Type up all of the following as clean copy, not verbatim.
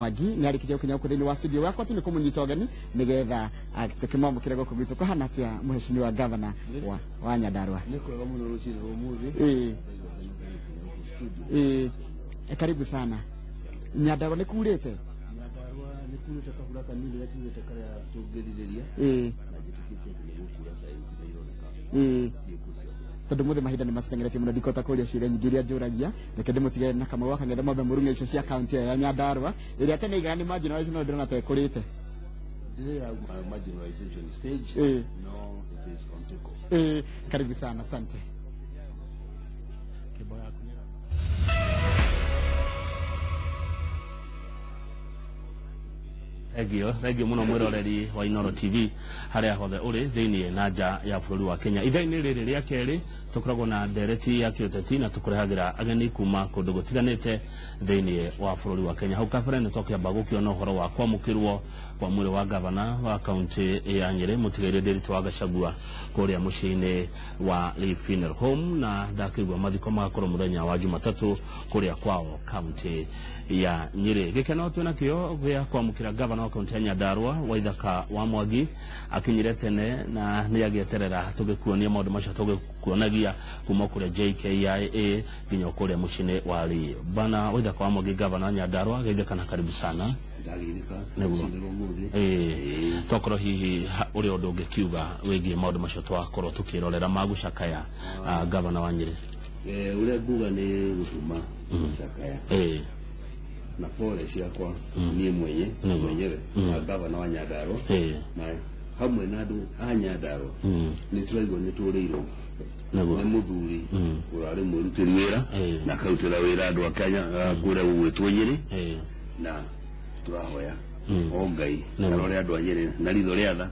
Magi ni arikije kunya kuthini wa studio wakwa tuni kumunyita ogani nigetha tukimwamukira goko gitu kuhana atia muheshimiwa governor wa Nyandarua. Niko kama unaruhusiwa umuthi. Karibu sana. Nyandarua nikurite. Nyandarua nikurite kabula kanini yatirite kare tugerireria. Na jitikite tunigukura science naironeka. Tondu muthe mahinda ni macitengeretie muno ndikota kuria ciria nyingi iria njuragia reke ndimutige na Kamau wa Kang'ethe Mombe Murungi icio cia kaunti ya Nyandarua iria tene igani marginalization ndirona ta ikurite marginalization stage. No, it is on take off. Karibu sana, asante. Regio muno mwiroreri wa Inoro TV haria hothe uri thiini na nja ya bururi wa Kenya. Ithaini riri ria keri tukoragwo na ndereti ya kiuteti na tukurehagira ageni kuma kundu gutiganite thiini wa bururi wa Kenya. Hau kabere ni tukiamba gukiona uhoro wa kwamukirwo kwa mwiri wa governor wa kaunti ya Nyeri Mutigaire Nderitu wa Gachagua kuria muciini wa Leaf Funeral Home na ndakigwa mathiko magakorwo muthenya wa Jumatatu kuria kwao kaunti ya Nyeri. Gikeno twina kio gya kwamukira governor kaunti ya Nyandarua Waithaka wa Mwangi akinyire tene na ni agieterera tugikuonia maundu macio tugikuonagia kuma kure JKIA nginya kure mucine wali bana Waithaka wa Mwangi governor Nyandarua geithekana karibu sana ndagirika sindiro muthi tokoro hihi uri undu ungikiuga wigie maundu macio twakorwo tukirorera magucakaya governor wa Nyeri ule nguga ni gutuma gucakaya na pole ciakwa nie mwenyewe na governor wa Nyandarua na hamwe na andu a Nyandarua ni turaigwo ni turirwo na muthuri urari mwirutiri wira na karutira wira andu a Kenya kure gwitwo Nyeri na turahoya o Ngai arore andu a Nyeri na ritho riatha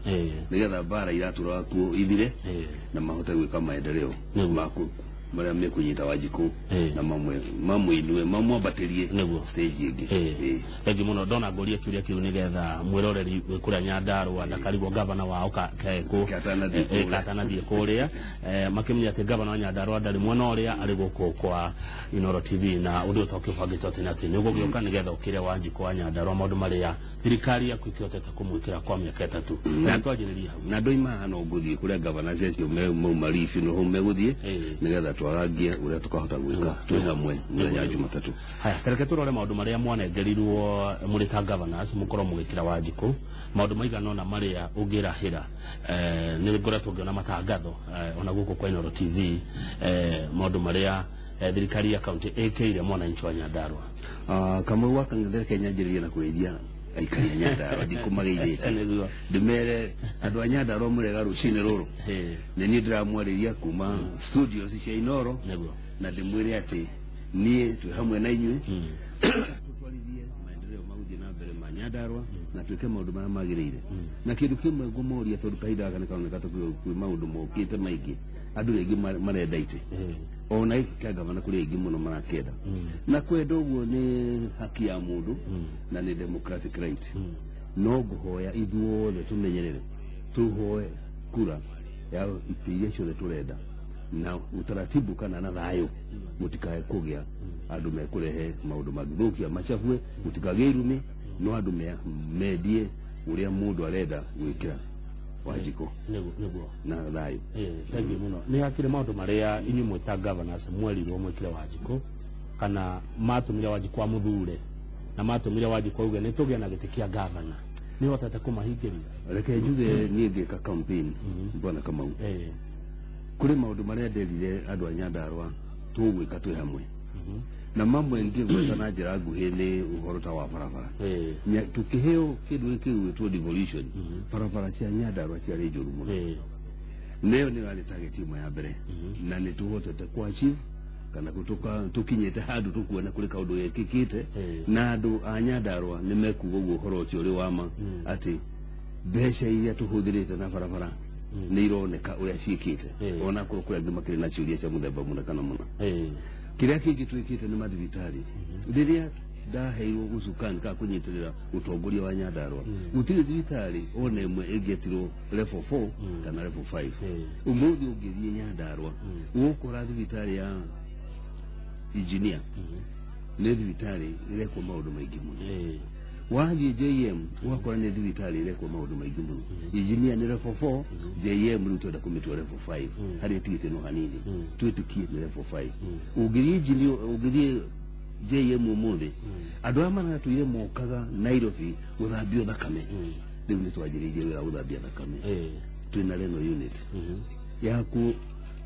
nigetha bara iratura kuo ithire na mahote gwika maendeleo maku maria mekunyita Wanjiku na mamwe inwe mamwambatirie stage ingi egi muno ndona ngoria kiuria kiu nigetha mwiroreri kuria Nyandarua ndakarigwo governor wao katanathie kuria makimenya ati governor wa Nyandarua ndari mwena uria ari guku kwa Inoro TV na undu utokibangite ati nati ni gugioka nigetha ukire Wanjiku wa Nyandarua maundu maria thirikari yakwikotete kumwikira kwa miaka 3 na twajiriria hau na ndoima no nguthie kuria governor cio mauma Leaf no home guthie nigetha twarangie uria tukahota gwika twi hamwe muthenya Jumatatu. Haya tereke turore maundu maria mwanengerirwo muri ta governors mukorwo mugikira Wanjiku maundu maigana na maria ungirahira ni ngora tungiona matangatho ona guku kwa Inoro TV maundu maria thirikari ya county ekire mwananchi wa Nyandarua Kamau wa Kang'ethe Kenya njiriria na kwedia aikari Nyandarua ndikumageithite ndimere andu a Nyandarua murega rucine ruru ni ni ndiramwariria kuma studios cia Inoro na ndimwire ati nie twi hamwe na inywe tutwarithie maendeleo maudhi na mbere ma Nyandarua na twike maundu maria magirire na kindu kimwe ngumoria tondu kahinda gaka nikaoneka tukwi maundu mokite maingi andu ringi marendaite ona ikagavana kuri ingi muno marakenda na kwenda uguo ni haki ya mundu na ni democratic right no guhoya ithuothe tumenyerere tuhoe kura ya ipiria ciothe turenda na utaratibu kana na thayo mutikae kugia andu mekurehe maundu magithukia macafue mutikage irumi no andu medie uria mundu arenda gwikira Wanjiku neguo na thayo thank you muno ni hakire maundu maria inyu mwita governors mwerirwo mwikire Wanjiku kana matumire Wanjiku wa muthure na matumire Wanjiku uge ni tugia na gitikia governor ni hotete kumahingiria reke njuge ni ngika campaign mbona Kamau kuri maundu maria nderire andu a Nyandarua tugwika twi hamwe na mamwe ngi gweta na njira nguhi ni uhoro ta wa barabara tukiheo kindu giki gwitwo devolution barabara cia Nyandarua cia njuru muno leo ni wale target imwe ya mbere na ni tuhotete kwa achieve kana kutoka tukinyete handu tukuona kuri kaundu gekikite na andu a Nyandarua ni mekuga uguo horo ucio uri wama ati mbeca iria tuhuthirite na barabara ni ironeka uria ciikite ona kuri angima kiri na ciuria cia muthemba muno kana muno kiria kingi twikite ni mathibitari riria ndaheirwo gucukani ka kunyitirira utongoria wa Nyandarua gutiri thibitari ona imwe ingetirwo level 4 kana level 5 umuthi ungithie Nyandarua ukora thibitari ya engineer ni thibitari ile kwa maundu maingi muno wathi JM wakora ni thibitari irekwo maundu maingi muno engineer ni level 4 JM ni twenda kumitwa level 5 hari tigite no hanini twitikie ni level 5 ugirie engineer ugirie JM umuthi andu amana tuire mokaga Nairobi guthambio thakame riu ni twajiririe wira guthambia thakame twina reno unit yaku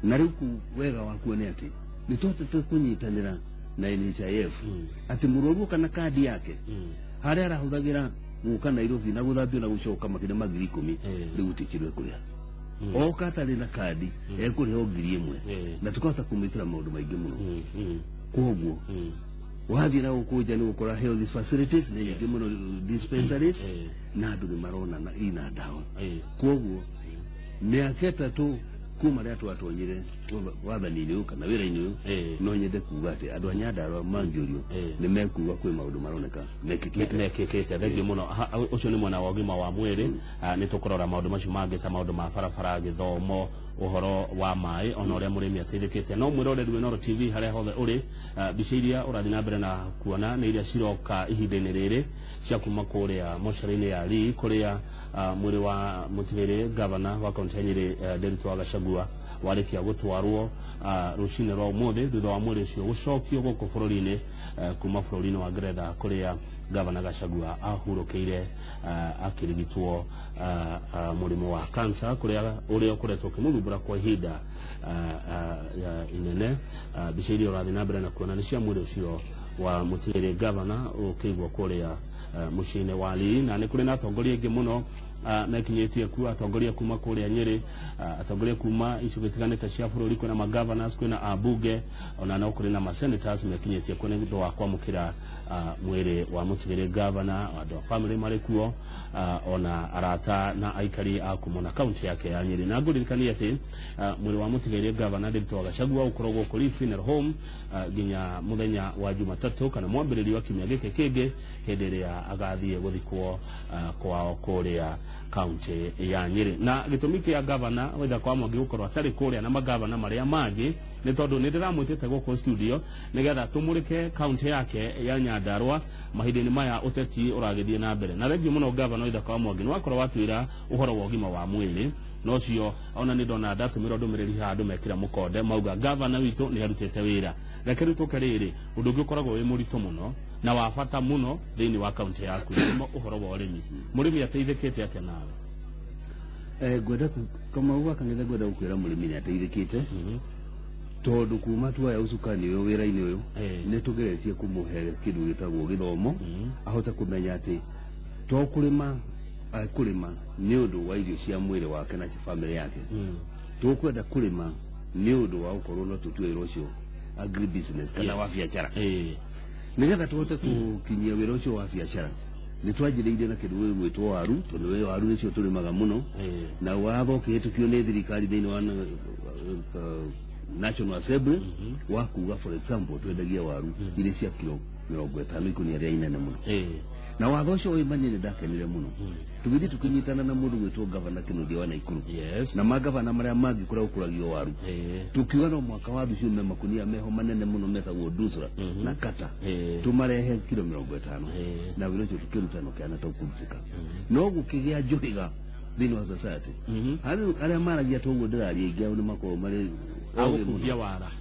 na riu wega waku ni ati ni tote kunyitanira na NHIF ati murwaru kana kadi yake haria arahuthagira guka Nairobi na guthambio na gucoka makine magiri 10 riu tikirwe kuria oka tari na kadi ekuriho ngiri 1 na tukahota kumikira maundu maingi muno koguo wathi na ukuja ni gukora health facilities na nyingi muno dispensaries na andu ni marona na ina dawa koguo miaka 3 kuma ria twatonyire wathani-ini uyu kana wira-ini uyu no nyende kuga ati andu a Nyandarua mangiurio ni mekuga kwi maundu maroneka mekikite thengiu muno ucio ni mwena wa ugima wa mwiri ni tukurora maundu macio mangi ta maundu ma barabara githomo uhoro wa mai ona uria murimi ateithikite no mwiroreri wa Inoro TV haria hothe uri mbica iria urathi na mbere na kuona ni iria ciroka ihinda-ini riri cia kuma kuria mochari-ini ya Lee kuria mwiri wa mutigiri governor wa kaunti ya Nyeri Nderitu wa Gachagua warikia gutwarwo rucini rwa umuthi thutha wa mwiri ucio gucokio guku bururi-ini kuma bururi-ini wa Ngeretha kuria Governor Gachagua ahurukiire akirigitwo murimu wa cancer kuria uria kuretwo kimurumbura kwa ihinda inene mbica iria urathi na mbere na kuona ni cia mwiri ucio wa mutigiri governor ukigwo kuria mucii-ini wa Lee na ni kuri na atongoria ingi muno mekinyitie ku atongoria kuma kuria Nyeri atongoria kuma icigo itiganite cia bururi kwina ma governors kwina abunge ona no kuri na ma senators mekinyitie ku ni ndo wa kwamukira mwiri wa mutigiri governor ndo family mari kuo ona arata na aikari akumona county yake ya Nyeri na nguririkania ati mwiri wa mutigiri governor Nderitu wa Gachagua ukoragwo kuri funeral home ginya muthenya wa Jumatatu kana mwambiriri wa kimya gike kingi hindi iria agathie guthikwo kwao kuria county ya Nyeri na gitumi kia governor wenda kwa mwangi gukorwo atari kuria na magavana maria mangi ni tondu ni ndiramwitite guko studio nigetha tumurike county yake ya Nyandarua mahindini maya uteti uragithie na mbere na regi muno governor wenda kwa mwangi ni wakorwo watwira uhoro wa ugima wa mwiri no cio ona ni ndona ndatumira ndumiriri handu mekira mukonde mauga governor witu ni arutite wira rekeru tukariri undu ngikoragwo wi muritu muno na wa bata muno thiini wa county yaku ni uhoro wa urimi murimi ateithikite atia nawe gwenda kama uwa kangethe gwenda gukwira murimi ni ateithikite tondu kuma tuaya ucukani uyu wira-ini uyu ni tugeretie kumuhe kindu gitagwo githomo ahote kumenya ati to kurima ni undu wa irio cia mwiri wake na family yake tukwenda kurima ni undu wa ukorwo no tutue wira ucio agri business kana wa biashara nigetha tuhote kukinyia wira ucio wa biashara ni twajiriire na kindu gwitwo waru tondu waru nicio turimaga muno na watho kihitukio ni thirikari thiini wa National Assembly wakuga for example twendagia waru ile cia kilo 50 ikunia ria inene muno na watho ucio wimanye ni ndakenire muno tugithi tukinyitana na mundu gwitwo governor Kennedy wa Naikuru na magavana maria mangi kuria ukuragio waru tukiuga no mwaka wa thucio me makunia meho manene muno metagwo Dusra na Kata tumarehe kilo 50 na wiro ucio tukirutana kana tukurutika no gukigia njuhiga thiini wa society aria maragia toguo ndiraria ingi ni makoo mari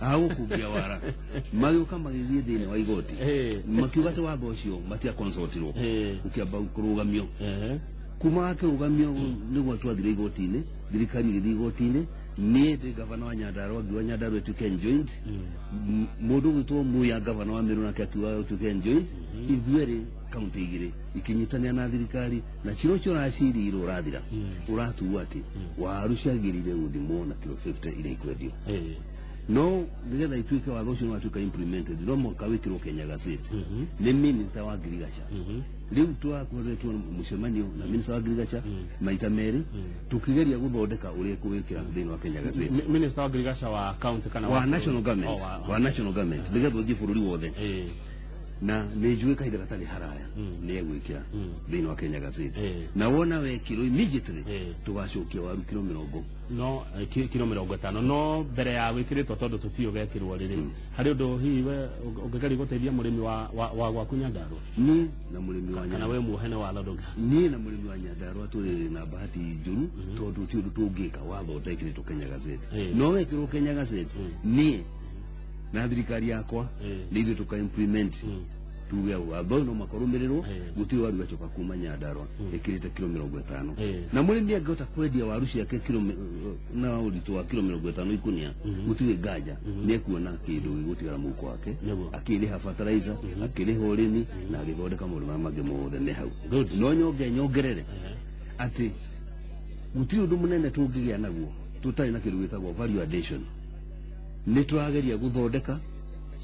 agukubia wara magiuka magithie thiini wa igoti makiuga te watho ucio matia consultirwo ukiamba kurugamio kuma akirugamio niguo twathire igoti-ini thirikari igithie igoti-ini ni ndi gavana wa Nyandarua ngiwa Nyandarua tuke joint mundu gwitwo muya gavana wa Meru nake akiuga tuke joint ithueri kaunti igiri ikinyitania na thirikari na ciro cio racirirwo urathira uratuwa ati waru ciagirire uthimwo na kilo 50 ile ikwendio no nigetha ituike watho ucio watuika implemented no mwaka wikirwo Kenya Gazette ni minister wa agriculture riu twakoretwo mucemanio na minister wa agriculture maita meri tukigeria guthondeka uria kuwikira thiini wa Kenya Gazette minister wa agriculture wa county kana wa national government wa national government nigetha uthie bururi wothe na nejue kaida gatari haraya ni egwikira thiini wa Kenya Gazette na wona wekirwo immediately tugacokia waru kilo 50 no kilo 50 no mbere ya wikiritwo tondu tutio gekirwo riri hari undu hiwe ungegari guteithia murimi wa Nyandarua ni na murimi wa Nyandarua we muhene wa Lodonga ni na murimi wa Nyandarua tuli na bahati njuru tondu ti undu tungika watho utekirito Kenya Gazette no wekirwo Kenya Gazette ni na thirikari yakwa ni ithu tuka implement tuge watho no makorumirirwo gutiri waru gacoka kuma Nyandarua ikirite kilo 50 na murimi angota kwendia waru ciake kilo na uritu wa kilo 50 ikunia gutiri ngaja ni kuona kindu gutigara muko wake akiriha fertilizer akiriha urimi na agithondeka maundu mangĩ mothe ne hau no nyongerere ati gutiri undu munene tungigia naguo tutari na kindu gitagwo value addition ni turageria guthondeka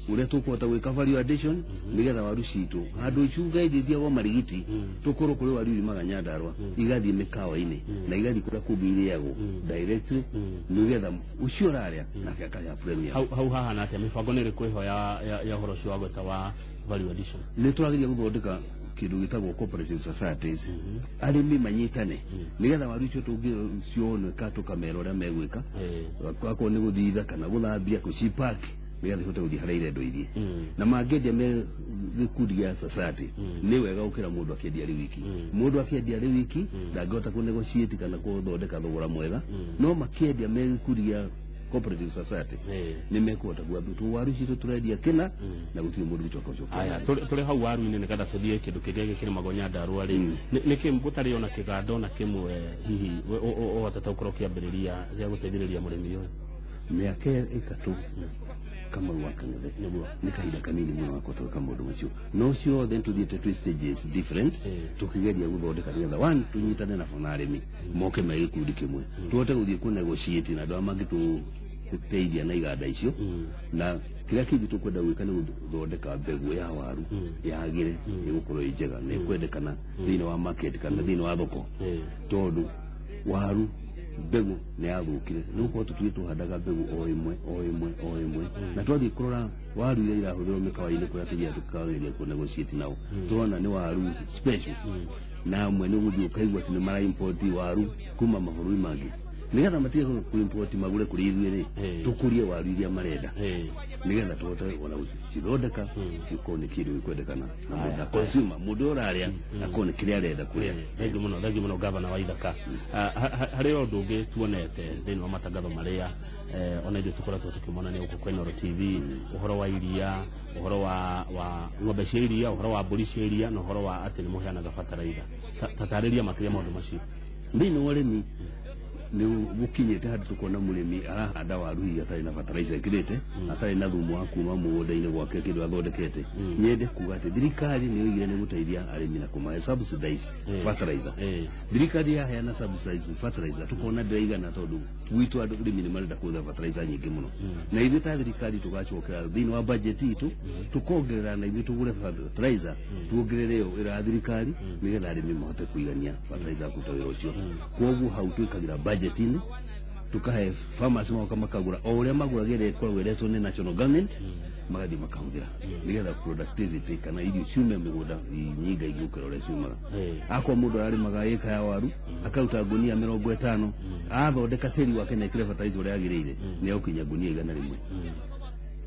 uria tukwota gwika value addition nigetha waru citu handu icunga ithithia go marigiti tukuru kuri waru iri Nyandarua igathie mikawa-ini na igathie kuria kungiriagwo directly nigetha ucio raria na kaka ya premium hau haha na atia mibango ni rikuiho ya horo cio gweta wa value addition ni turageria guthondeka kindu gitagwo cooperative societies arimi manyitane nigetha waru icio tungione ka tukamera uria megwika kwako ni guthitha kana guthambia kucipack nigetha hote guthii haria irendo irie na mangendia me gikundi ya society ni wega ukira mundu akendia ri wiki mundu akendia ri wiki ndangota ku negotiate kana kuthondeka thogora mwega no makendia me gikundi ya cooperative society ni mekuota gwabu tu waru citu turendia kina na gutiri mundu gicoka coka aya tuli hau waru-ini nigetha tuthie kindu kiria gikiri Nyandarua ri niki mutari ona kigando na kimwe hihi o atata ukoro kiambiriria ya guteithiriria murimi uyu miaka itatu kama wakang'ethe ni kahinda kanini muno wakotoka mundu macio no cio then to the two stages different tukigeria guthondeka nigetha one tunyitane na fonarimi moke megikundi kimwe tuhote guthie ku negotiate na andu amangi tuteithia na iganda icio na kila kingi tukwenda gwika ni guthondeka mbegu ya waru yagire igukorwo njega ni kwendekana thiini wa market kana thiini wa thoko tondu waru mbegu ni yathukire nuko tuhandaga mbegu o imwe na twathi kurora waru ile irahuthirwo mikawa-ini kuria tuthia tukageria ku negotiate nao turona ni waru special na amwe ni guthii ukaigua ati ni mara import waru kuma mabũrũri mangĩ nigetha matige ku import magure kuri ithuĩ ri tukurie waru iria marenda nigetha tuhote ona gũcithondeka ikone kindu gikwendekana na consumer mundu uraria akone kiria arenda kuria thengi muno gavana wa Ithaka hari undu ungi tuonete thiini wa matangatho maria ona ithuĩ tukoretwo tukimonania guku kwa Inooro TV uhoro wa iria uhoro wa ng'ombe cia iria uhoro wa mbũri cia iria na uhoro wa ati ni muheanaga fertilizer tatariria makiria maundu macio thiini wa urimi ni gukinyete handu tukona murimi arahanda waru atari na fertilizer kirete atari na thumu wa kuma mugunda-ini gwake kindu athondekete nyende kuga ati thirikari ni oigire ni guteithia arimi na kumahe subsidized fertilizer thirikari yaheana subsidized fertilizer tukona ndiraigana tondu gwitu andu urimi ni marenda kuthia fertilizer nyingi muno na ithuĩ ta thirikari tugacokera thiini wa budget itu tukongerera na ithuĩ tugure fertilizer tuongerere yo ira thirikari nigetha arimi mahote kuigania fertilizer kuruta wĩra ũcio koguo hau twikagira budget-ini tukahe farmers makagura o uria maguragire kwa weretwo ni national government magathi makahuthira nigetha productivity kana irio ciume migunda nyinga igukira uria ciumaga akwa mundu arimaga eka ya waru akauta ngunia 50 athondeka tiri wake na ikire fertilizer uria agiriire ni ukinya ngunia 100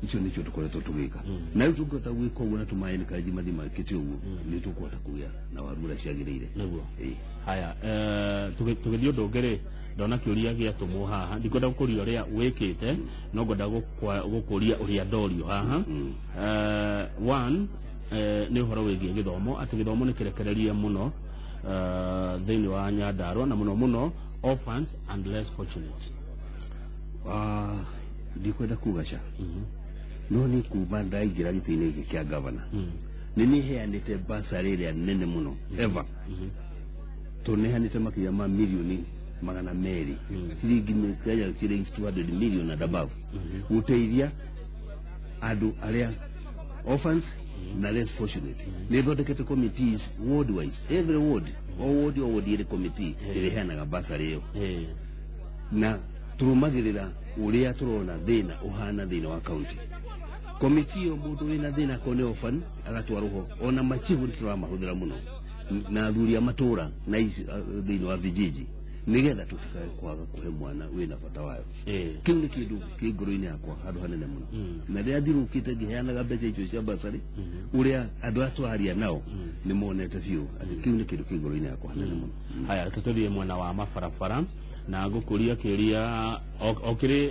icio nicio tukoretwo tugika na riu tungota gwika uguo na tumaini kaji mathima kiti uguo ni tukwota kugia na waru uria ciagiriire niguo haya tugithio ndongere ndona kiuria giatumwo haha ndikwenda gukuria uria wikite no ngwenda gukuria uria ndorio haha one ni uhoro wigie githomo ati githomo ni kirekereria muno thiini wa Nyandarua na muno orphans and less fortunate ndikwenda kugaca no ni kuma ndaingira giti-ini giki kia governor ni niheanite basari iria nene muno ever tunehanite makinya ma milioni 200 ciringi Kenya shillings 200 million and above guteithia andu aria orphans na less fortunate ni thondekete committees ward wise every ward ire committee ireheanaga basari iyo na turumagirira uria turona thina uhana thina wa county committee mundu wina thina kone orphan agatwarwo ona machivu ndikira mahuthira muno na athuri a matura na thina wa vijiji nigetha tutikae kwaga kuhe mwana wina bata wayo kiu ni kindu ki ngoro-ini yakwa handu hanene muno na ria thirukite ngiheanaga mbeca icio cia basari uria andu atwaria nao ni monete biu ati kiu ni kindu ki ngoro-ini yakwa hanene muno. Haya tututhie mwena wa mabarabara na ngukuria kiria okiri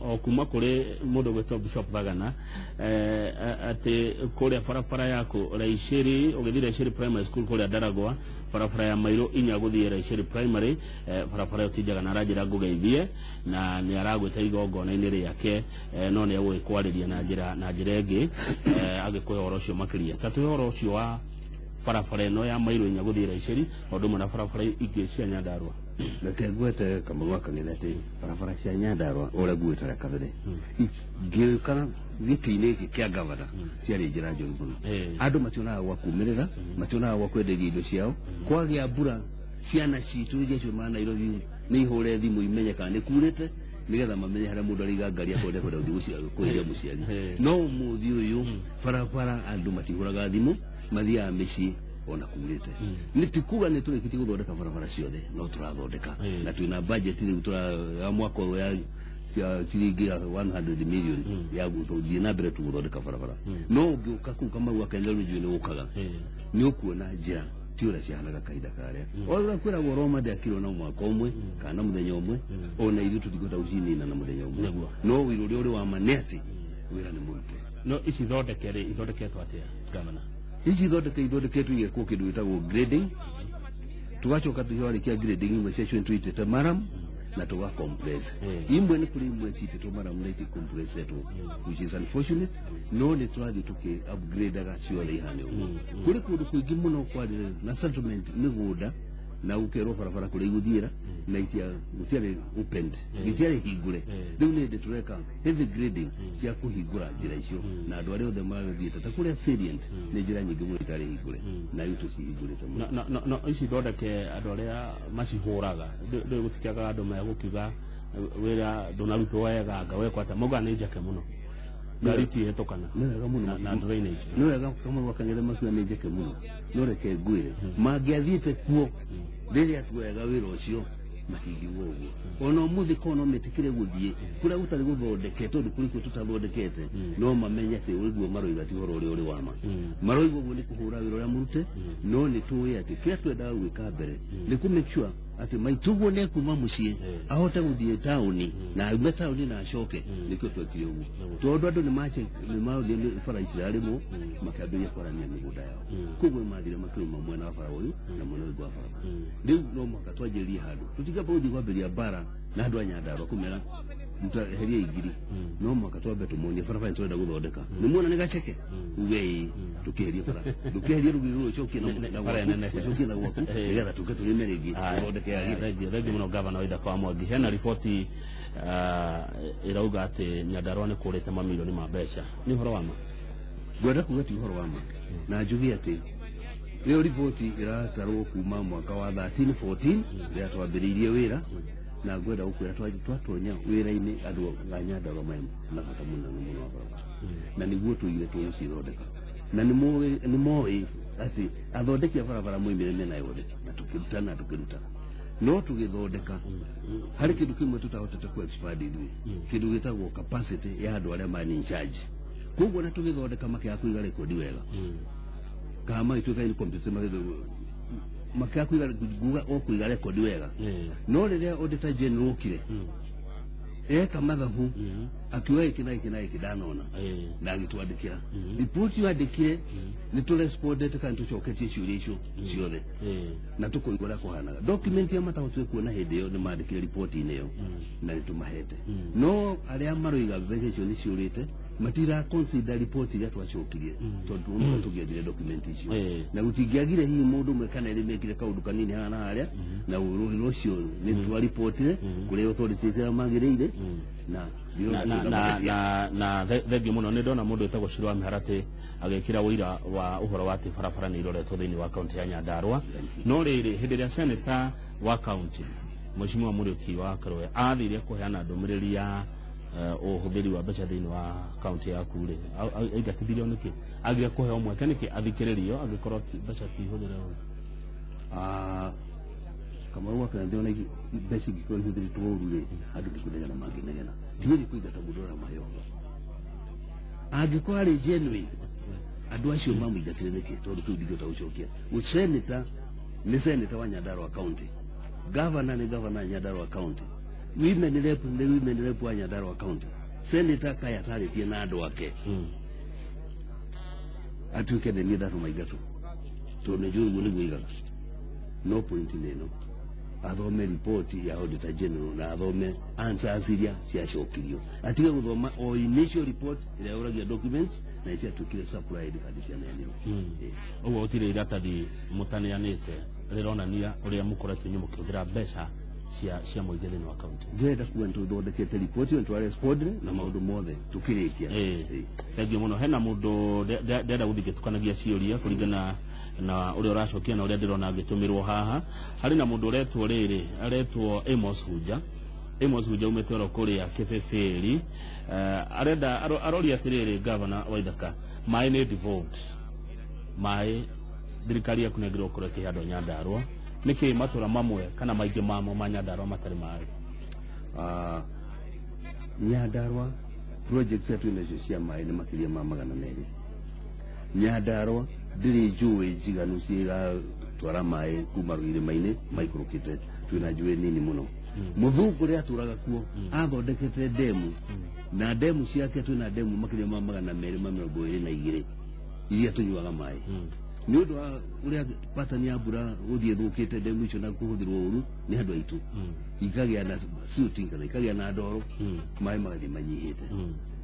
okuma kuri mundu gwetwo Bishop Thagana ati kuria barabara yako Raiciri ugithire Raiciri Primary School kuria Daragwa barabara ya mairo inya guthie Raiciri Primary barabara yotijaga na rajira ngugeithie na ni aragweta igongona-ini riake no ni agwikwariria na njira ingi agikuhe horo ucio makiria tatu horo ucio wa barabara ino ya mairo inya guthie Raiciri ondu mwana barabara ingi cia Nyandarua reke ngwete Kamau Kang'ethe barabara cia Nyandarua uria ngwetera kabere ngiukana giti-ini giki kia gavana ciarĩ njĩra njũru mũno andũ mationaga gwa kuumĩrĩra mationaga gwa kwenderia indo ciao kwagia mbura ciana citũ iria ciumaga Nairobi nĩ ihũre thimũ imenye kana nĩ kurĩte nigetha mamenye harĩa mũndũ araiga ngari akwenda kwenda gũthiĩ kũrĩa mũciari no ũmũthĩ ũyũ barabara andũ matihũraga thimũ mathiaga mĩciĩ ona kurite ni tikuga ni turikiti guthondeka barabara ciothe no turathondeka na twina budget riu ya mwaka ya ciringi 100 million ya guthondeka na mbere tuguthondeka barabara no ungiuka ku Kamau Kang'ethe ni gukaga ni ukuona njira tiura ciahanaga kahinda karia oira kwira Roma ndakirwo na mwaka umwe kana muthenya umwe ona ithu tutigota ucinina na muthenya umwe no wiru uri wa maneti wira ni murute no ici ithondeketwo atia gavana ici ithondeketwo igekwo kindu gitagwo grading tugacoka tuhiwarikia grading imwe section tuitete maram na tuga compress imwe ni kuri imwe ciitete maram na compress eto which is unfortunate no ni turathi tuki upgrade aga ciothe ihane kuri kundu kuingi muno kwarire na settlement migunda na ukero barabara kuri iguthiira na itia gutiari opened gitiari hingure riu ni ndi tureka heavy grading cia kuhingura njira icio na andu aria othe mathiite ta kuria salient ni njira nyingi muno itari hingure na itu cihingurite muno no ici thondeke andu aria macihuraga ndio gutikiaga andu megukiuga wira ndunarutwo wega ngawekwa ta muga ni njake muno ngari ti hetokana wega muno na drainage ni wega Kamau Kang'ethe makiwa ni njake muno no reke ngwire mangiathiite kuo riria twega wira ucio matingĩgwo ũguo ona ũmũthĩ kono metikire gũthiĩ kũrĩa gũtarĩ gũthondekete ũndũ kũrĩ tũtathondekete no mamenye atĩ ũrĩguo maroiga ti ũhoro ũrĩa ũrĩ wama maroiga ũguo nĩ kũhũra wĩra ũrĩa mũrute no nĩ tũĩ atĩ kĩrĩa twendaga gwĩka mbere nĩ kũ make sure atĩ maitũguo nĩ kuma mũciĩ ahote gũthiĩ taũni na aume taũni na acoke nĩkĩo twekire ũguo tondũ andũ nĩ maũthire bara itirarĩmwo makĩambĩrĩria kwarania mĩgũnda yao koguo mathire makĩrũma mwena wa bara ũyũ na mwena ũngĩ wa bara rĩu no mũhaka twanjĩrĩrie handũ tũtigamba gũthiĩ kwambĩrĩria mbara na andũ a Nyandarua kũmera heria ingiri no mũhaka twambe tũmonie barabara tũrenda gũthondeka nĩ muona nĩ gaceke uge tukiheria bara tukiheria ruguru ucokie na ucokie na gwaku nigetha tuke tulimeregi thondeke ya regi muno gavana Waitha kwa Mwangi hena riboti irauga ati Nyandarua ni kurite mamilioni ma mbeca ni horo wama gwenda kuga ti horo wama na njugi ati iyo riboti iratarwo kuma mwaka wa 13-14 rĩa twambĩrĩirie wĩra na ngwenda gũkwĩra twatonya wĩra-inĩ andũ a Nyandarua na bata mũno wa barabara na nĩguo tũigire tũgũcithondeka na nĩ moĩ atĩ athondeki a barabara moimire mĩena yothe na tũkĩruta no tũgĩthondeka harĩ kĩndũ kĩmwe tũtahotete ku expand ithuĩ kĩndũ gĩtagwo capacity ya andũ arĩa mani in charge koguo na tũgĩthondeka makĩaga kũiga rekondi wega kama ituĩka incomplete makĩaga kũiga rekondi wega no rĩrĩa auditor general okire eka mathabu akiuga iki na iki ndanona na agĩtwandĩkĩra ripoti yandĩkire nĩ tũrespondete kana tũcoketie ciũria icio ciothe na tũkũigua ũrĩa kũhanaga document ya matahotire kuona hĩndĩ ĩyo nĩ mandĩkire ripoti-inĩ ĩyo na nĩ tũmahete no arĩa maroiga mbeca icio nĩ ciũrĩte matira consider report iria twacokirie tondũ nĩ tũgĩethire document icio na gũtingĩagire hihi mũndũ ũmwe kana erĩ mekire kaũndũ kanini haha na harĩa na ũrũgĩro ũcio nĩ twaripotire kũrĩa authorities arĩa magĩrĩire na thengiũ mũno nĩ ndona mũndũ wĩtagwo Shirũ wa Mĩharatĩ agĩkĩra ũira wa ũhoro wa atĩ barabara nĩ iroretwo thĩinĩ wa kaunti ya Nyandarua no rĩrĩ hĩndĩ ĩrĩa seneta wa kaunti Mheshimiwa Muriuki wa Karũe athire kũheana ndũmĩrĩri ya ũhũthĩri wa mbeca thĩinĩ wa kaunti yaku rĩ aingatithirio nĩkĩ agire kũheo mweke nĩkĩ athikĩrĩrio angĩkorwo mbeca ti ihũthĩre kama waka ndio na basic kwa hizo ndio tuurule hadu dikudega na manginegena tiwe kuigata mudora mayo agikwa ari genuine andu acio mamuigatireke tondu kiu ndio taucokia useneta ni seneta wa Nyandarua County, governor ni governor Nyandarua County, women rep wa Nyandarua County, senator kaya taritie na andu ake atuike ni ndatu maigatu to ne juru ni guigaga no point neno athome report ya auditor general na athome answers iria ciacokirio atige guthoma o initial report ira uragia documents na icia tukire supplied kadisia neno ugo utire iratathi mutaneanite rironania uria mukoretwo nyu mukihũthĩra mbeca cia mũingĩ thĩinĩ wa kaunti ndĩrenda kuga nĩtũthondekete report ĩyo nĩtwarespondire na maũndũ mothe tũkĩrĩkia thengiũ mũno hena mũndũ ndĩrenda gũthikĩtukanagia ciũria kũringana na ũrĩa ũracokia na ũrĩa ndĩrona angĩtũmĩrwo haha harĩ na mũndũ ũretwo rĩrĩ aretwo Amos Hunja umĩte oro kũrĩa Kĩbĩbĩri arenda aroria atĩrĩrĩ Governor Waithaka maĩ nĩ devolved maĩ thirikari ya kunengirwo kũrĩa kĩhando Nyandarua niki matura mamwe kana maingĩ mamo ma Nyandarua matarĩ maĩ Nyandarua projects yetu inacio cia maĩ nĩ makĩria ma 200 Nyandarua ndĩrĩ njũĩ njiganu ciratwara maĩ kuma irĩma-inĩ maikũrũkĩte twĩna njũĩ nini mũno mũthũngũ ũrĩa atũraga kuo athondekete demu na demu ciake twĩna demu makĩria ma 222 iria tũnyuaga maĩ nĩ ũndũ wa ũrĩa patani ya mbura gũthiĩ thũkĩte demu icio na kũhũthĩrwo ũru nĩ andũ aitũ ikagĩa na silting kana ikagĩa na ndoro maĩ magathiĩ manyihĩte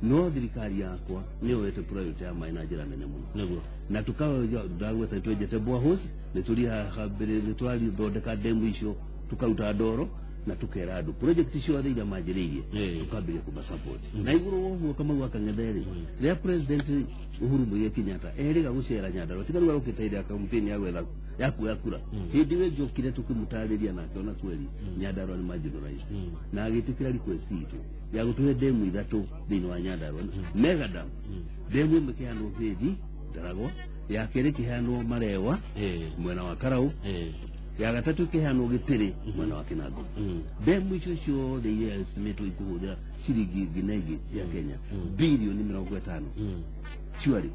no thirikari yakwa nĩ yoete priority ya maĩ na njĩra nene mũno na tukagweta twejete boreholes nĩ tũri haha mbere nĩ twarithondeka demu icio tukaruta ndoro na tukera andu project ciothe iria manjĩrĩirie tukambĩrĩria kuma support na igũrũ woguo kama gwaka ng'ethere rĩa president Uhuru Muigai Kenyatta erĩga gũcera Nyandarua tigaruga rũkĩteithia campaign ya gwetha ya kura hĩndĩ ĩyo njokire tukĩmũtarĩria na akiona kweli Nyandarua nĩ marginalized na agĩtĩkĩra request itũ ya gũtũhe demu 3 thĩinĩ wa Nyandarua mega dam demu ĩmwe kĩhanwo Bĩthi Ndaragwa ya kerĩ kĩhanwo Marewa mwena wa Karau ya gatatu kĩhanwo Gĩtĩrĩ mwena wa Kinango demu icio ciothe iria estimate ikũhũthĩra ciringi ngina ingĩ cia Kenya bilioni 50 ciarĩ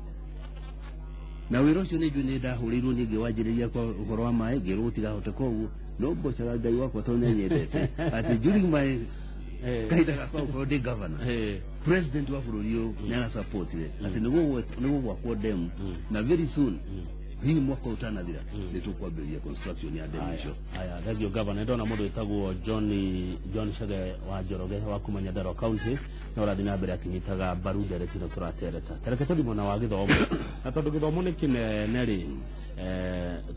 na wĩra ũcio nĩ njũĩ nĩ ndahũrĩirwo nĩ ngĩwanjĩrĩria kwa ũhoro wa maĩ ngĩrwo tigahote koguo no mbocaga Ngai wakwa tondũ nĩ nyendete atĩ during my kahinda gakwa gũkorwo ndĩ governor president wa bũrũri ũyũ nĩ arasupportire atĩ nĩguo gwakwo demu na very soon hii mwaka utanathira nĩ tũkwambĩrĩria construction ya demu icio aya thegio Governor ndona mũndũ wĩtagwo John Chege wa Njoroge wa kuma Nyandarua County na ũrathi na mbere akinyitaga mbaru ndereti no tũratereta tereke tũthi mwena wa gĩthomo na tondũ gĩthomo nĩ kĩnene rĩ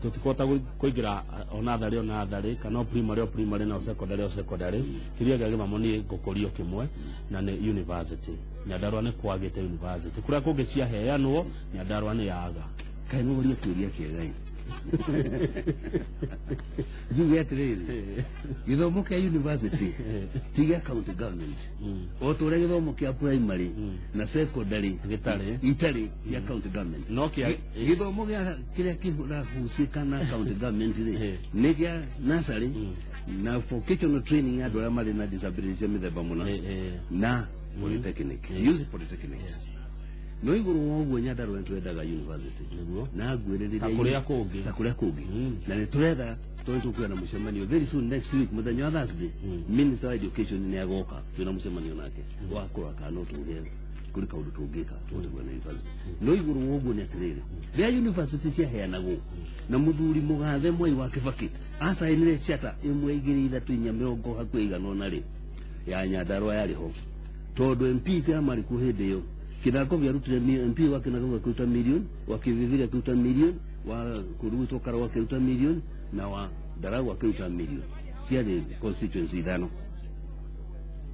tũtikũhota kũingĩra onatharĩ kana primary na secondary kĩrĩa gĩa gĩthomo nĩ gũkũrio kĩmwe na nĩ university Nyandarua nĩ kwagĩte university kũrĩa kũngĩ ciaheanwo Nyandarua nĩ yaga kai mũgoria kĩũria kĩega juge atĩrĩrĩ gĩthomo kĩa university tiga county government o tũrĩa gĩthomo kĩa primary na secondary itarĩ ya county government no kĩa gĩthomo kĩrĩa kĩhusika na county government nĩ kĩa nursery na vocational training ya andũ arĩa marĩ na disabilities cia mĩthemba mũna na polytechnic youth polytechnics no igũrũ woguo Nyandarua nĩ twendaga university na ngwĩrĩrĩria ta kũrĩa kũngĩ na nĩ tũretha tũkwĩna na mũcemanio very soon next week mũthenya wa Thursday Minister wa Education nĩ agoka twĩna mũcemanio nake wa kũraka no tũgĩe kũrĩ kaũndũ tũngĩka tũgĩe na university no igũrũ woguo nĩ atĩrĩrĩ rĩa university ciaheanagwo na mũthuri mũgathe Mwai wa Kĩbakĩ asainire chata 1 2 3 4 50 hakuhĩ 100 rĩ ya Nyandarua yarĩ ho tondũ MP cia marĩ ku hĩndĩ ĩyo Kĩnango arutire MP wa Kĩnango akĩruta million wa Kĩbĩbĩri akĩruta million wa Kũrugutwo Karau akĩruta million na wa Ndaragwa akĩruta million ciarĩ constituency ithano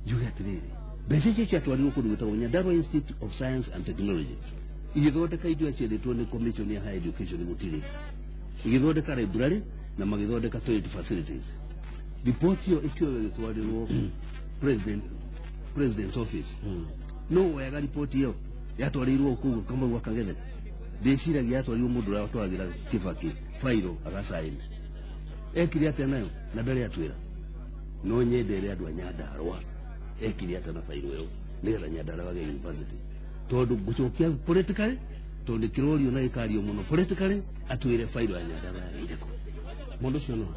juge atĩrĩrĩ mbeca icio ciatwarirwo kũndũ gwĩtagwo Nyandarua Institute of Science and Technology igĩthondeka indo ciendetwo nĩ Commission ya Higher Education gũtirĩ igĩthondeka library na magĩthondeka toilet facilities report ĩyo ĩgĩtwarirwo president's office no wega report ĩyo yatwarirwo kũu kama gwaka ng'ethe ndĩciragia yatwarirwo mũndũ ũrĩa watwaragira Kĩbakĩ fairo agasaini ekire atia nayo na ndari atwira no nyendere andu a Nyandarua ekire atia na fairo yo nigetha Nyandarua wage university tondu gucokia politically tondu kirorio na ikario muno politically atwire fairo ya Nyandarua yageire ku mundu cio no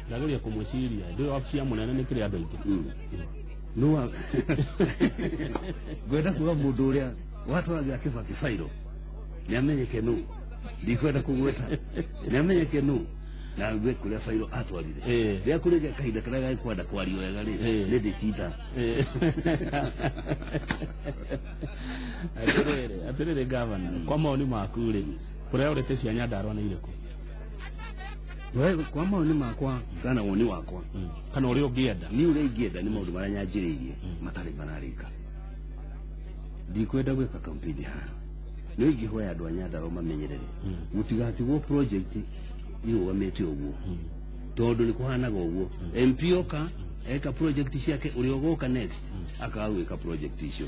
ndageria kumwiciria ndio ofisi ya munene ni kiri andu aingi no gwenda kuga mundu uria watwaragira Kibaki fairo ni amenyeke nu ndikwenda kugweta ni amenyeke nu na gwe kuria fairo atwarire ria kurega kahinda karia gakwenda kwario wega ri ni ndicita atirire gavana kwa maoni maku ri kuria urete cia Nyandarua ni iriku wewe kwa maoni makwa kana woni wakwa kana uri ungienda ni uri ingienda ni maundu maria nyanjiriirie matari manarika ndikwenda gwika campaign ha no ingihoya andu a Nyandarua mamenyerere gutigatigwo project irugamite uguo tondu ni kuhanaga uguo MP oka eka project ciake uri ogoka next akawika project icio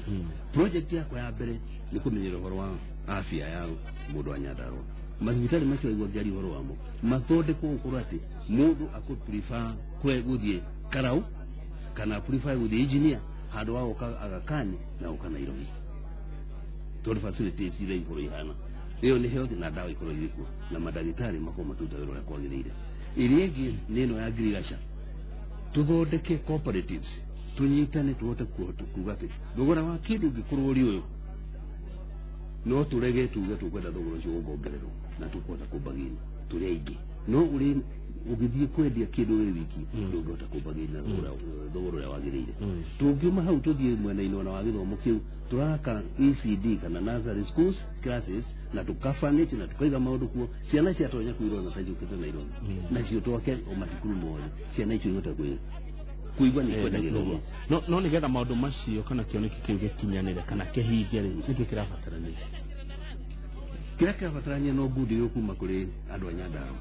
project yako ya mbere ni kumenyera horo wa afya ya mundu wa Nyandarua mathibitari macio igwa ngari horo wamo mathonde ko ukurati mundu akuprefer kwe guthie Karau kana prefer guthie engineer handu wa agakani na ukana Nairobi tondu facilities ile iguru ihana iyo ni health na dawa ikoro iliku na madagitari mako matuta wero ya kwagirire iriegi neno ya agriculture tuthondeke cooperatives tunyitane tuhote kugate thogora wa kindu gikururi uyu no turege tuge tukwenda thogora ucio ugongerero na tukwenda kubagini turi aingi no uri ugithie kwendia kindu we wiki ndungota kubagini na thogora ya wagirire tungiuma hau tuthie mwena ino na wagithomo kiu turaka ECD kana nursery schools classes na tukafanite na tukaiga maundu kuo ciana cia tonya kuirwo na tajukite na irona na cio twake o mathukuru mothe ciana icio ingota kuigwa ni kwenda githomo no nigetha maundu macio kana kioneki kiu gikinyanire kana kihinge ri niki kirabatarania kira kirabatarania no ngudi yo kuma kuri andu a Nyandarua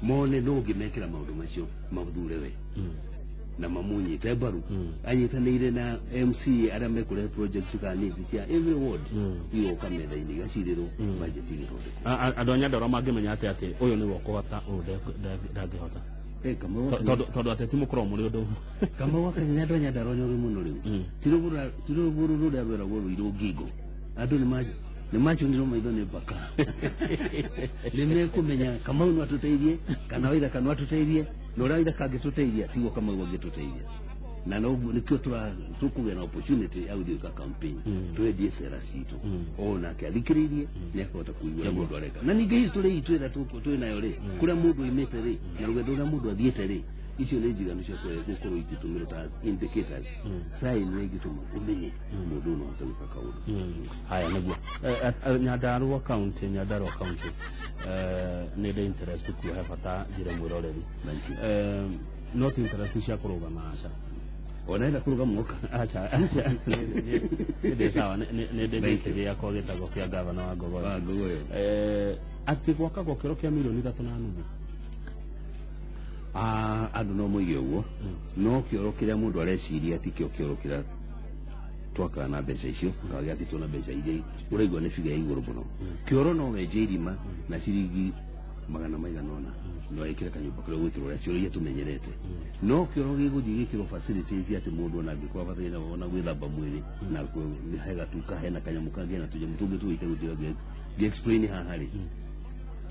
mone no ngimekira maundu macio mabuthure we na mamunyite baru anyitanire na MC aria mekure project ka needs cia every ward iyo kametha ini gaciriro budget githondeko andu a Nyandarua mangimenya ati uyu ni wokuhota ndangihota tondu ateti mukoro muri undu kama wakanya andu a Nyandarua nyori muno riu tiruguru ruria rweragwo ruiru ngingo andu ni macho ndiro maitho ni baka nimekumenya kama unu atuteithie kana waida kana atuteithie no raida kangituteithia tigo kama ugo ngituteithia na no nikio tukuge na opportunity au dio ka campaign twendie sera citu ona kiathikiririe ni akota kuigwa mundu areka na ninge history itwira twina ri kuria mundu imete ri na rugendo ruria mundu athiete ri icio ni njigano cia gukorwo igitumiro ta indicators sai ni gituma umenye mundu no atawika kaundu haya niguo Nyandarua county ni the interest ku hebata jire mwiroreri not interest cia kurugama acha onaenda kuruga mwoka acha ni sawa ni the ya kwa gitago kia gavana wa Gogoyo ati gwaka gokero kia milioni 3.5 andu no muige uguo no kioro kiria mundu areciria ti kio kioro kiria twaka na mbeca icio kage ati tuna mbeca iria uraigwa ni figa iguru muno kioro no wenje irima na ciringi magana maiganona no ikira kanyumba kure gwikirwo ria cioro tumenyerete no kioro giguthii gikirwo facilities ati mundu ona ngikwa bathaina ona gwithamba mwiri na hega tuka hena kanyamu kangi na tuje mutungi tuite guthira ge explain haha ri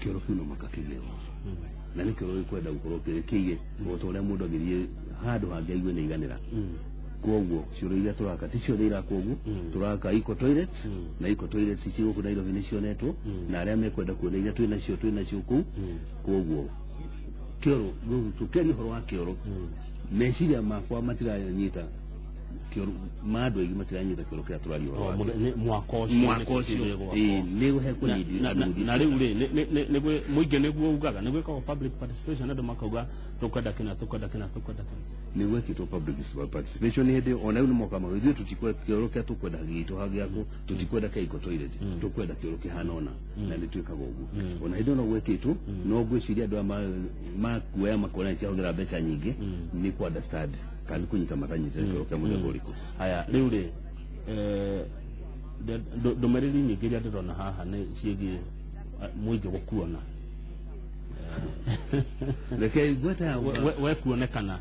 kioro kino makakigero na nikiro kwenda gukorwo kirie otoria mundu agirie handu hangeigwe ni iganira koguo cioro iria turaka ticio thira koguo turaka eco toilets na eco toilets icio ku Nairobi ni cionetwo na aria mekwenda kuona iria twinacio ku koguo kioro tukeri horo wa kioro meciria makwa matiranyita kioro madu igi matiranyita kioro kia turari horo mwako ni guhekwo ni na riu ri ni gwe muinge niguo ugaga ni gweka public participation andu makauga tukwenda kina ni gwekitwo public participation hindi ona ni moka magithio tutikwe kioro kia tukwenda gitu hagiako tutikwenda keiko toilet tukwenda kioro kihanona na ni twikaga uguo ona hindi no gwekitwo no gwiciria andu ma kuya makona cia huthira mbeca nyingi ni ku understand kandi kunyita matanyite kioro kia mundu goriku aya riu ri ndomereri nyingi iria ndirona haha ni ciigi muingi gukuona reke gweta we kuonekana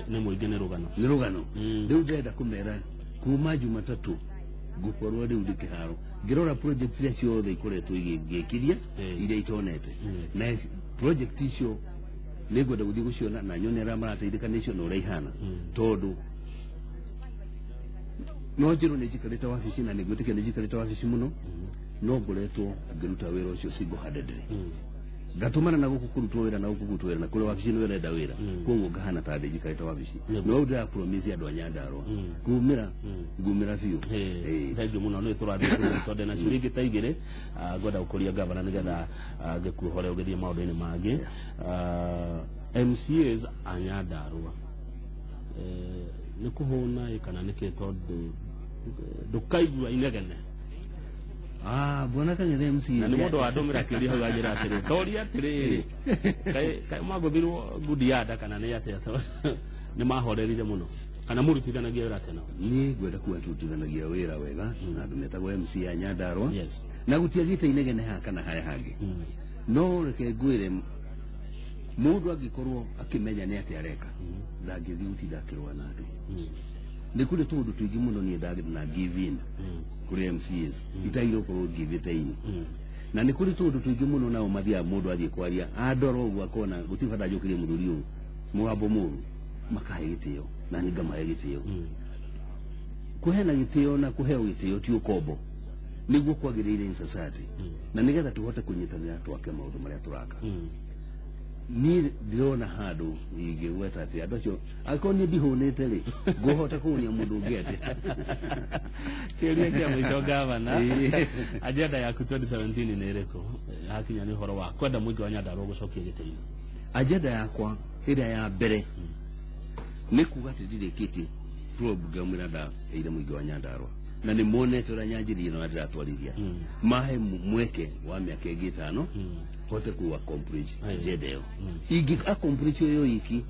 ni muingine rugano ni rugano riu ndenda kumera kuma Jumatatu gukorwo riu ndikiharo ngirora projects iria ciothe ikoretwo igikiria iria itonete na project icio nigwenda guthii guciona na nyonera marateithika nicio no raihana tondu no njiro ni jikarita wabici na nigwitike ni jikarita wabici muno no ngoretwo ngiruta wira ucio single handedly gatumana na gukurutwo wira na gukugutwo wira na kule wabici ni wira ndawira koguo ngahana ta jikarita wabici no ndira promise andu a Nyandarua ngumira biu thank you muno ni turathi tonde na ciringi ta igire ngoda ukuria gavana nigetha ngikuhore ugithie maundu-ini mangi MCAs a Nyandarua ni kuhuna kana niki tondu ndukaigua inegene bona kang'ethe MC na ni mundu andumira kiria hau ajira atiri toria atiri kai maguthirwo gudiada kana ni atia ni mahorerire muno kana murutithanagia wira tena ni gwenda kuatutithanagia wira wega na andu metagwo MC a Nyandarua na gutiagite inegene ha kana haria hangi no reke ngwire mundu angikorwo akimenya ni atia areka ndangithi utindakirwa na andu ni kule tundu twingi muno ni ndagi na give in kuri MCAs itairo ko give it in na ni kule tundu twingi muno nao mathia mundu athie kwaria adoro gwa kona gutifata jukire mururi u muhabo muru makahe gitio na ni ngamahe gitio kuhena gitio na kuheo gitio ti ukombo niguo kwagirire in society na nigetha tuhote kunyitanira twake maundu maria turaka ni ndirona handu ingigweta ati andu acio akoni ndihunite ri nguhota kunia mundu ngete kiria kia mwisho gavana agenda yaku 2017 ni iriko hakinya ni horo wa kwenda mwingi wa Nyandarua gucokia gitini agenda yakwa iria ya mbere ni kuga ati ndirikiti program irada ire mwingi wa Nyandarua na ni monete ura nyanjiri ino ndiratwarithia mahe mweke wa miaka 5 hote kuwa complete jedeo igi accomplish yo iki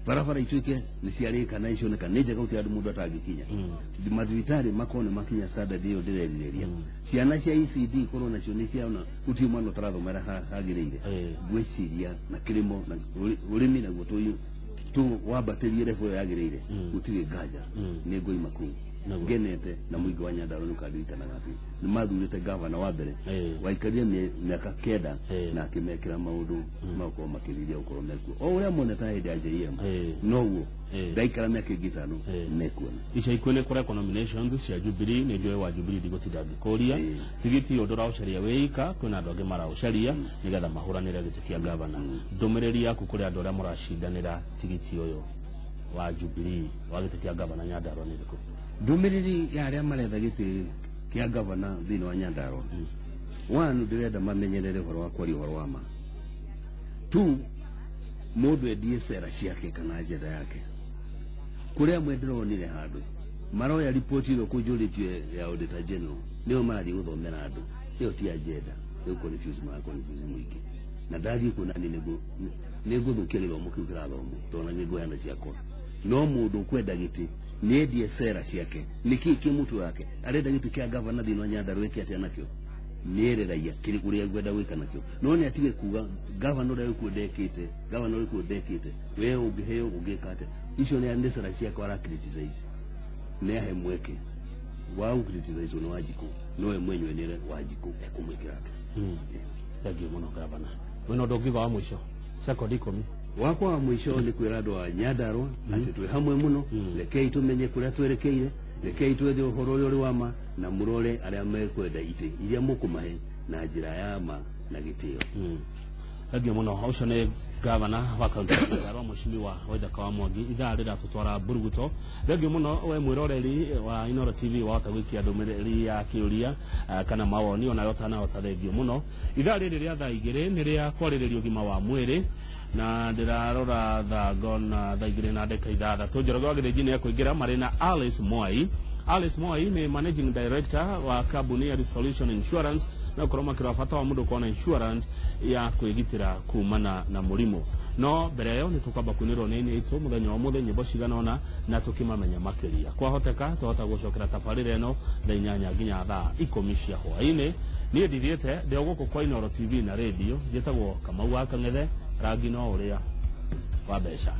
barabara ituike ni ciarika na icio neka neje kauti andu mundu atagikinya mathibitari makone makinya sada dio direriria ciana cia ECD korona cio ni ciaona uti mwana tarathomera hagirire gwiciria na kirimo na urimi na gutuyu tu wabaterie level yagirire utire gaja ni ngoi makuu genete na mwingi wa Nyandarua nukadirikana ngati ni mathurite gavana wa mbere waikaria miaka 9 na akimekira maundu mako makiriria ukoro meku o uria moneta hedi ya JM noguo daikara miaka 5 mekuona ica ikwene kora nominations cia Jubilee ni ndio wa Jubilee digotida gikoria tigiti odora ucaria weika kwina andu angi mara ucaria nigetha mahuranire gitikia gavana ndumiriri yaku kuri andu aria murashindanira tigiti uyo wa Jubilee wa gitikia gavana Nyandarua ni riko ndumiriri ya aria maretha giti kia gavana thini wa Nyandarua wanu ndirenda mamenyerere horo wa kwari horo wa ma tu mundu endie sera ciake kana agenda yake kuria mwendironire handu maroya report iro kujuritwe ya auditor general niyo mari guthomera andu iyo ti agenda yo confuse mwiki na ndagi kuna nego thukia githomo kiu kirathomo tona nego yana ciakwa no mundu kwenda giti ni endie sera ciake niki kimutu wake arenda giti kia gavana thini wa Nyandarua ati anakio niereragia kiri kuria gwenda gwika nakio no ni atige kuga gavana uria ukudekite gavana uria ukudekite we ungiheo ungikate icio ni andesera ciake ara criticize ne ahe mweke wa criticize no wajiko no we mwenyewe nire wajiko ekumwikira ate tagi muno gavana wino ndogiga wa mwisho second ikomi wakwa wa mwisho ni kwira andu a Nyandarua ati twi hamwe muno rekei tumenye kuria twerekeire rekei twethe uhoro uri wama na murore aria mekwenda ite iria mukumahe na njira ya ma na gitio tagi muno ucio ni gavana wa kaunti ya Nyandarua mheshimiwa Waithaka wa Mwangi ithaa rira tutwara Buruguto tagi muno we mwiroreri wa Inoro TV wahota gwikia ndumiriri ya kiuria kana mawoni ona yota na yota tagi muno ithaa riri ria thaa 2 ni ria kwaririria ugima wa mwiri na ndirarora thagona thaa 2 na ndeka 6 njoroge wa githiji ni akuingira mari na Alice Moi ni managing director wa Kabuni ya Resolution Insurance na ukorwo makira bata wa mundu kona insurance ya kwigitira kumana na murimo no mbere yo nitukamba kunirwo nini itu muthenya wa muthenya nyimbo ciganona na tukimamenya makiria kwahoteka tuhota gucokera tabarire no thaa 8 nginya thaa 10 cia hwaini nie ndithiete ndio guku kwa Inooro TV na radio njitagwo Kamau wa Kang'ethe rangi no uria wa mbeca.